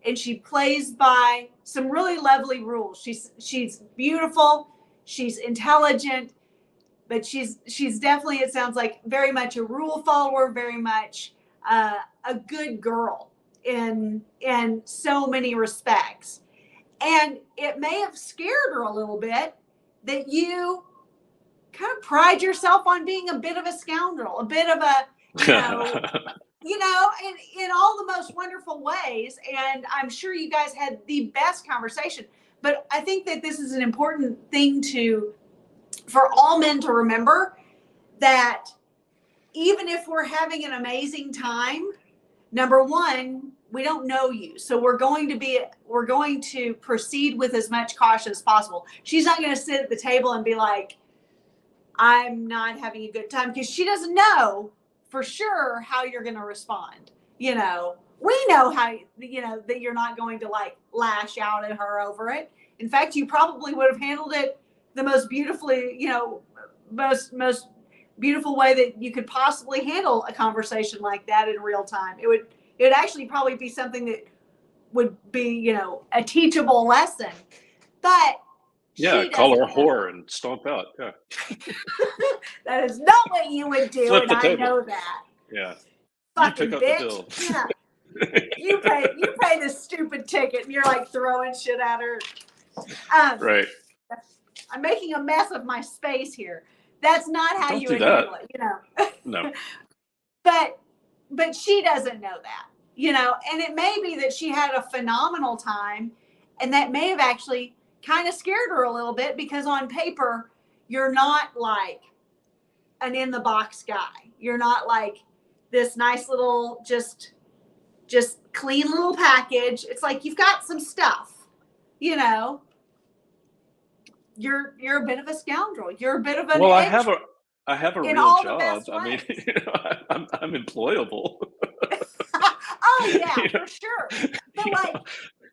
and she plays by some really lovely rules. She's beautiful, she's intelligent, but she's definitely, it sounds like, very much a rule follower, very much a good girl in so many respects. And it may have scared her a little bit that you kind of pride yourself on being a bit of a scoundrel, a bit of a, in all the most wonderful ways. And I'm sure you guys had the best conversation. But I think that this is an important thing for all men to remember, that even if we're having an amazing time, number one, we don't know you. So we're going to proceed with as much caution as possible. She's not going to sit at the table and be like, I'm not having a good time, because she doesn't know for sure how you're going to respond. We know how, that you're not going to like lash out at her over it. In fact, you probably would have handled it the most beautifully, most beautiful way that you could possibly handle a conversation like that in real time. It would actually probably be something that would be, a teachable lesson. But Yeah, she call her a doesn't know. whore and stomp out. Yeah. That is not what you would do, Flip and the I table. know that. Yeah. You pick Fucking up the bitch. bill. Yeah. You pay this stupid ticket, and you're like throwing shit at her. Um, Right. I'm making a mess of my space here. That's not how Don't you do would that. handle it, No. but she doesn't know that, and it may be that she had a phenomenal time, and that may have actually kind of scared her a little bit, because on paper you're not like an in the box guy. You're not like this nice little just clean little package. It's like you've got some stuff, you know. You're a bit of a scoundrel. You're a bit of an Well, edge I have a in real all the job. best I mean, ways. I'm employable. Oh yeah, You for sure. But know?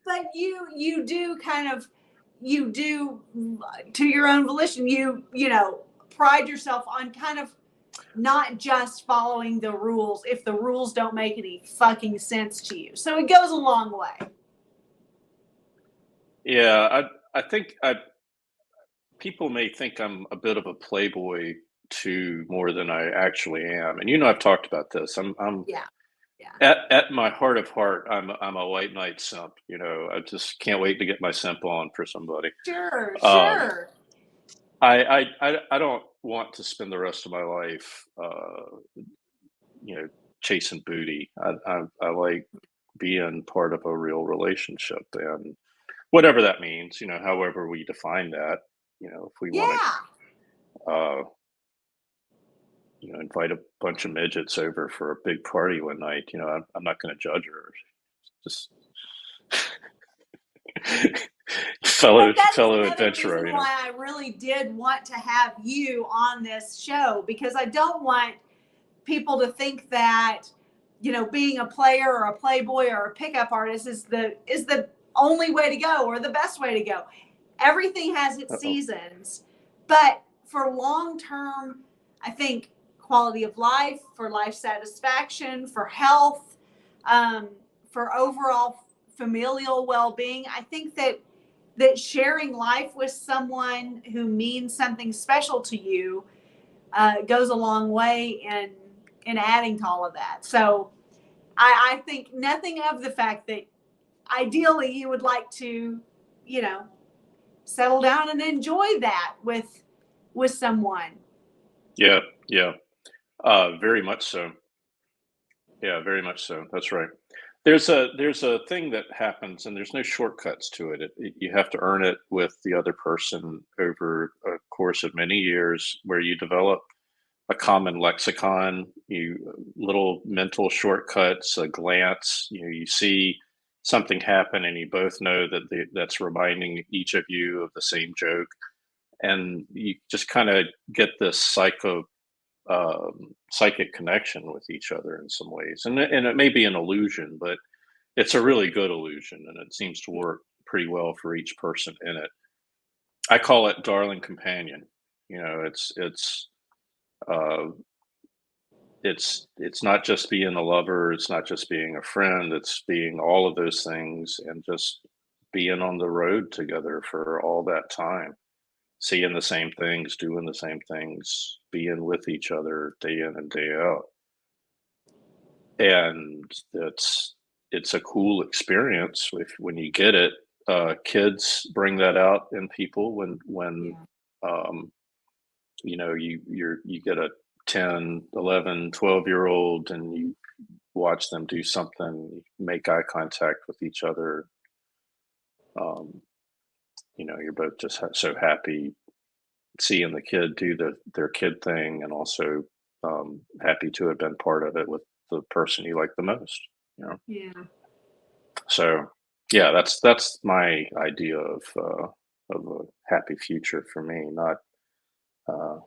but you do kind of, you do, to your own volition, pride yourself on kind of not just following the rules if the rules don't make any fucking sense to you. So it goes a long way. Yeah, I think people may think I'm a bit of a playboy too, more than I actually am. And I've talked about this. I'm Yeah. Yeah. at my heart of heart, I'm a white knight simp. I just can't wait to get my simp on for somebody. Sure, Um, sure. I don't want to spend the rest of my life, you know, chasing booty. I like being part of a real relationship, and whatever that means, however we define that. If we want Yeah. to, invite a bunch of midgets over for a big party one night, I'm not going to judge her. Just But fellow that is fellow another adventurer, reason why I really did want to have you on this show, because I don't want people to think that, being a player or a playboy or a pickup artist is the only way to go or the best way to go. Everything has its Uh-oh. seasons, but for long term, I think quality of life, for life satisfaction, for health, for overall familial well-being, I think that sharing life with someone who means something special to you goes a long way in adding to all of that. So I think nothing of the fact that ideally you would like to, settle down and enjoy that with someone. Yeah, yeah, very much so. Yeah, very much so. That's right. There's a thing that happens, and there's no shortcuts to it. You have to earn it with the other person over a course of many years, where you develop a common lexicon, little mental shortcuts, a glance. You see something happen, and you both know that that's reminding each of you of the same joke, and you just kind of get this psychic connection with each other in some ways. And it may be an illusion, but it's a really good illusion, and it seems to work pretty well for each person in it. I call it darling companion. Uh, it's not just being a lover, it's not just being a friend, it's being all of those things, and just being on the road together for all that time, seeing the same things, doing the same things, being with each other day in and day out. And it's a cool experience when you get it. Kids bring that out in people when Yeah. um, you get a 10, 11, 12-year old, and you watch them do something, make eye contact with each other. um, you're both just so happy seeing the kid do their kid thing, and also happy to have been part of it with the person you like the most. Yeah. So yeah, that's my idea of a happy future for me, not uh,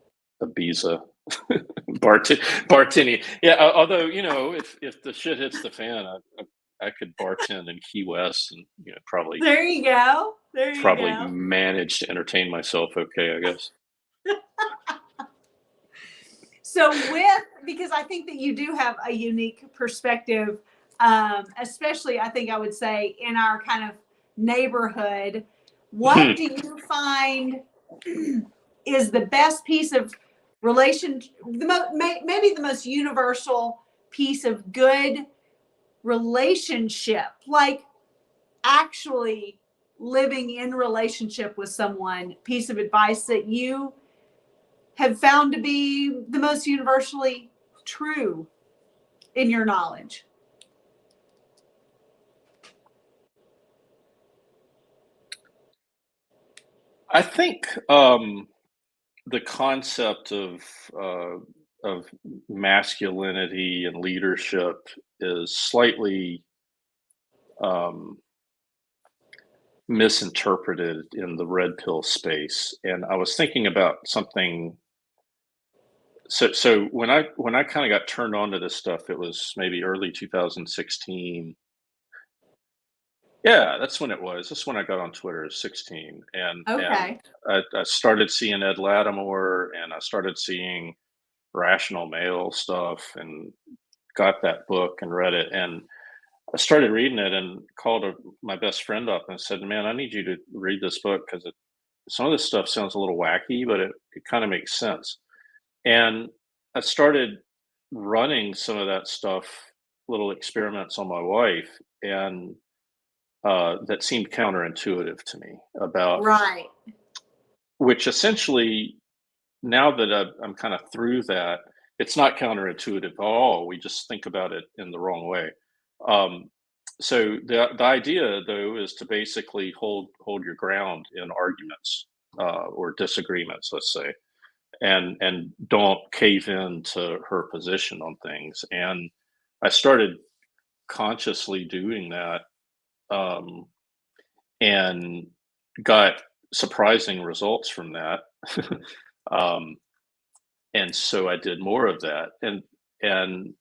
Ibiza Bart bartending. Yeah, although if the shit hits the fan, I could bartend in Key West, and probably There you go. There you probably go. manage to entertain myself okay, I guess. So because I think that you do have a unique perspective, especially I think I would say in our kind of neighborhood. What do you find is the best piece of maybe the most universal piece of good relationship, like actually living in relationship with someone, piece of advice that you have found to be the most universally true in your knowledge? I think the concept uh, of masculinity and leadership is slightly um, misinterpreted in the red pill space. And I was thinking about something. So when I kind of got turned on to this stuff, it was maybe early 2016. Yeah, that's when it was. That's when I got on Twitter, 16, and Okay. I started seeing Ed Lattimore, and I started seeing Rational Male stuff, and got that book and read it, and I started reading it, and called my best friend up and said, "Man, I need you to read this book, because some of this stuff sounds a little wacky, but it kind of makes sense." And I started running some of that stuff, little experiments on my wife, and that seemed counterintuitive to me, about Right. which essentially, now that I'm kind of through that, it's not counterintuitive at all. We just think about it in the wrong way. Um, So the idea though is to basically hold your ground in arguments or disagreements, let's say, and don't cave in to her position on things. And I started consciously doing that, um, and got surprising results from that. um, and so I did more of that, and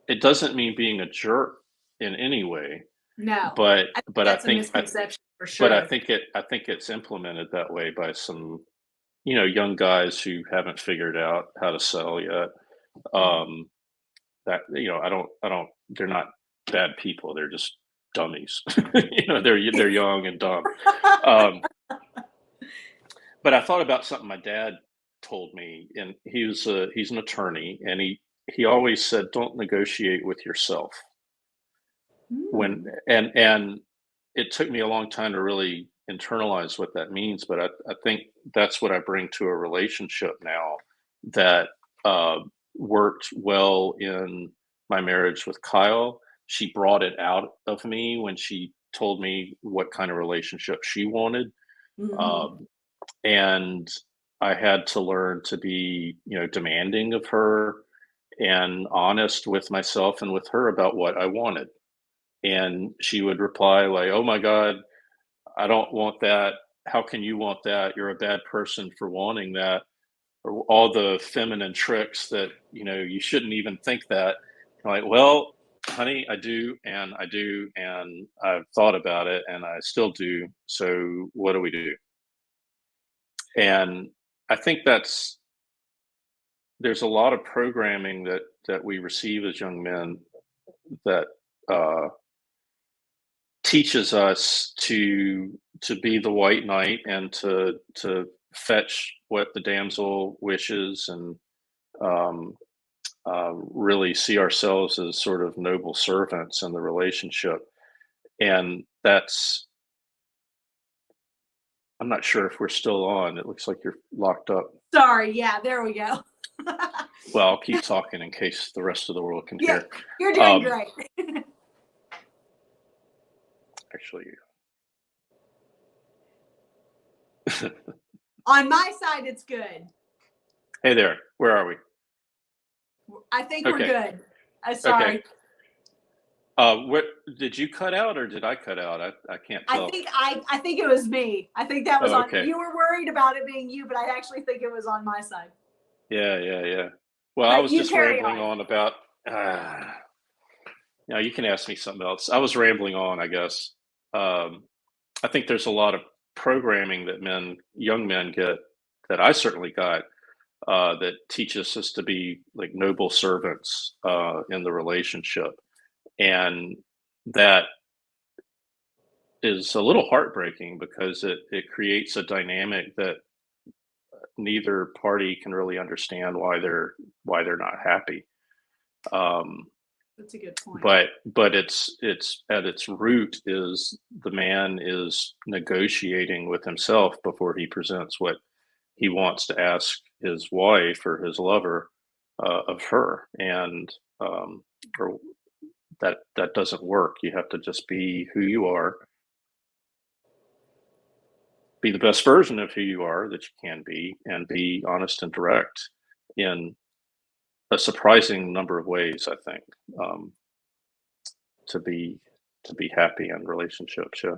it doesn't mean being a jerk in any way, No, but I think but I that's a think I, misconception for but I sure. think it's implemented that way by some young guys who haven't figured out how to sell yet. Um, that I don't they're not bad people. They're just dummies. They're young and dumb. Um, but I thought about something my dad told me, and he's an attorney, and he always said, "Don't negotiate with yourself." When Hmm. and it took me a long time to really internalize what that means, but I think that's what I bring to a relationship now that uh, worked well in my marriage with Kyle. She brought it out of me when she told me what kind of relationship she wanted. Hmm. Um, and I had to learn to be, demanding of her and honest with myself and with her about what I wanted. And she would reply like, "Oh my God, I don't want that. How can you want that? You're a bad person for wanting that." Or all the feminine tricks that, you shouldn't even think that. I'm like, well, honey, I do, and I've thought about it, and I still do. So what do we do? And I think there's a lot of programming that we receive as young men that uh, teaches us to be the white knight and to fetch what the damsel wishes, and um, really see ourselves as sort of noble servants in the relationship. And that's I'm not sure if we're still on. It looks like you're locked up. Sorry. Yeah, there we go. Well, I'll keep talking in case the rest of the world can Yeah, hear. you're doing Um, great. actually, On my side, it's good. hey there, where are we? I think we're Okay, good. okay. Sorry. What did you cut out or did I cut out? I can't I tell. think I think it was me. I think that was Oh, on okay. you were worried about it being you, but I actually think it was on my side. Yeah, yeah, yeah. Well, I But was you just carry rambling on. on about. You can ask me something else. I was rambling on, I guess. Um, I think there's a lot of programming that young men get, that I certainly got, that teaches us to be like noble servants in the relationship, and that is a little heartbreaking because it creates a dynamic that neither party can really understand why they're not happy. Um, That's a good point. but it's at its root is the man is negotiating with himself before he presents what he wants to ask his wife or his lover of her, and or that doesn't work. You have to just be who you are, be the best version of who you are that you can be, and be honest and direct in a surprising number of ways, I think, um, to be to be happy in relationships. Yeah,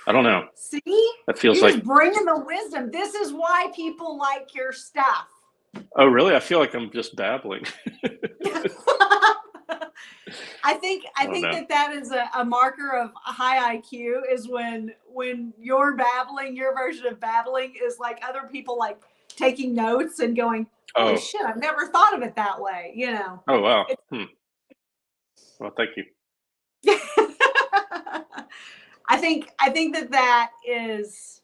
I don't know. See? That feels You're like. just bringing the wisdom. This is why people like your stuff. Oh, really? I feel like I'm just babbling. I I don't think know. that is a marker of high IQ is when you're babbling, your version of babbling is like other people like taking notes and going, "Holy Oh, shit, I've never thought of it that way." You know. oh, wow. It's Well, thank you. I think that is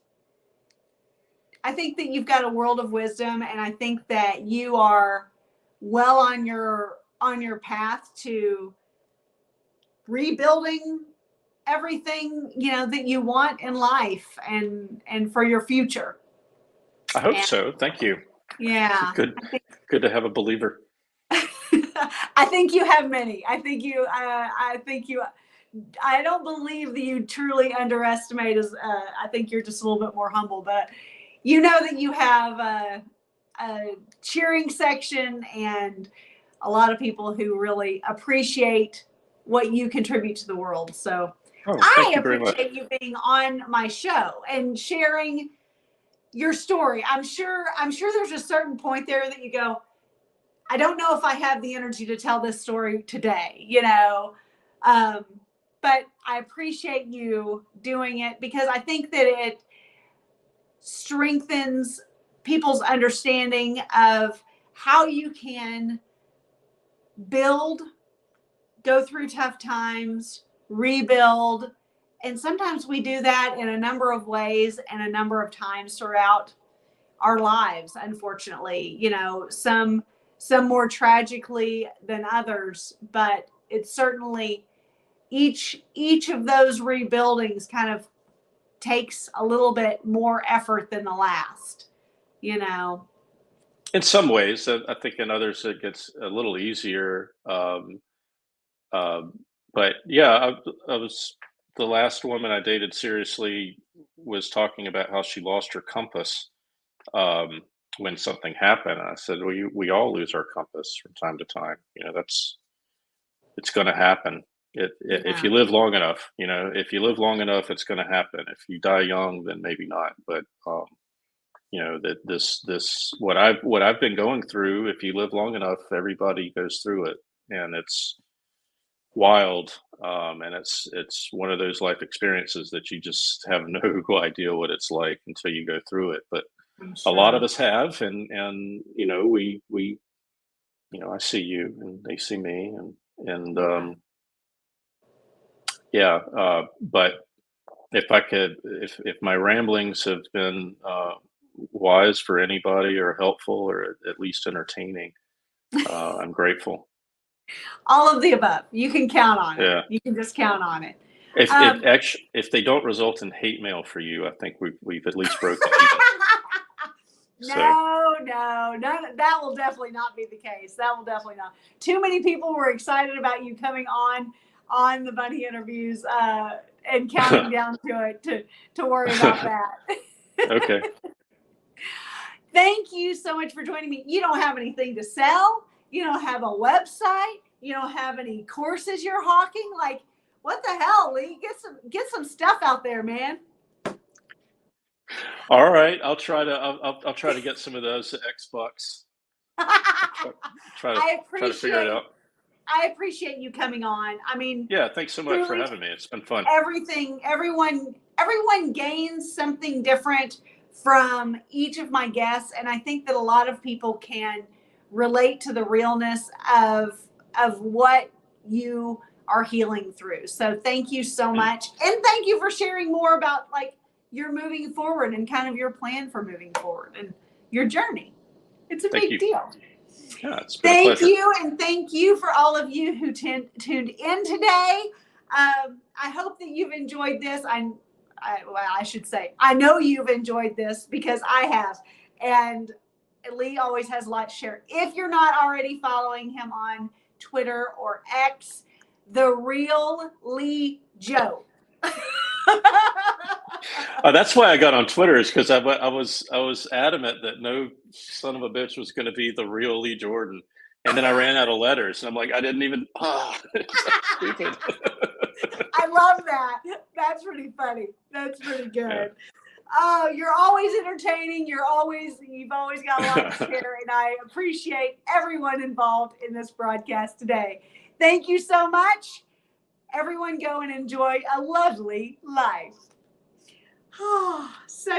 I think that you've got a world of wisdom, and I think that you are well on your path to rebuilding everything that you want in life and for your future. I hope And so. Thank you. yeah, Good, good to have a believer. I think you have many. I don't believe that you truly underestimate I think you're just a little bit more humble, but you know that you have a cheering section and a lot of people who really appreciate what you contribute to the world. So thank I you very much. appreciate you being on my show and sharing your story. I'm sure there's a certain point there that you go, I don't know if I have the energy to tell this story today, but I appreciate you doing it because I think that it strengthens people's understanding of how you can build, go through tough times, rebuild. And sometimes we do that in a number of ways and a number of times throughout our lives, unfortunately, some more tragically than others, but it's certainly each of those rebuildings kind of takes a little bit more effort than the last. In some ways, I think in others it gets a little easier. But yeah, I was the last woman I dated seriously was talking about how she lost her compass when something happened. I said, we all lose our compass from time to time. It's going to happen. If you live long enough, it's going to happen. If you die young, then maybe not. But that this what I've been going through. If you live long enough, everybody goes through it, and it's wild. And it's one of those life experiences that you just have no idea what it's like until you go through it. But a lot of us have, and we I see you and they see me, and but if my ramblings have been wise for anybody or helpful or at least entertaining, I'm grateful. All of the above. You can count on it. Yeah. You can just count on it. If they don't result in hate mail for you, I think we've at least broken even. No, that will definitely not be the case. That will definitely not. Too many people were excited about you coming on the Bunny interviews and counting down to it to worry about that. Okay. Thank you so much for joining me. You don't have anything to sell. You don't have a website. You don't have any courses you're hawking. Like, what the hell, Lee? Get some stuff out there, man. All right, I'll try to get some of those Xbox. Try to figure it out. I appreciate you coming on. I mean, yeah, thanks so much for having me. It's been fun. Everyone gains something different from each of my guests, and I think that a lot of people can relate to the realness of what you are healing through. So thank you so much, and thank you for sharing more about your moving forward and kind of your plan for moving forward and your journey. It's a big deal. Yeah, it's been a pleasure. Thank you, and thank you for all of you who tuned in today. I hope that you've enjoyed this. I should say, I know you've enjoyed this because I have, and Lee always has a lot to share. If you're not already following him on Twitter or X, The Real Lee Joe. That's why I got on Twitter, is because I was adamant that no son of a bitch was going to be the real Lee Jordan, and then I ran out of letters, and I'm like, I didn't even. Stupid. I love that. That's pretty funny. That's pretty good. Yeah. Oh, you're always entertaining. You've always got a lot to share, and I appreciate everyone involved in this broadcast today. Thank you so much. Everyone go and enjoy a lovely life. So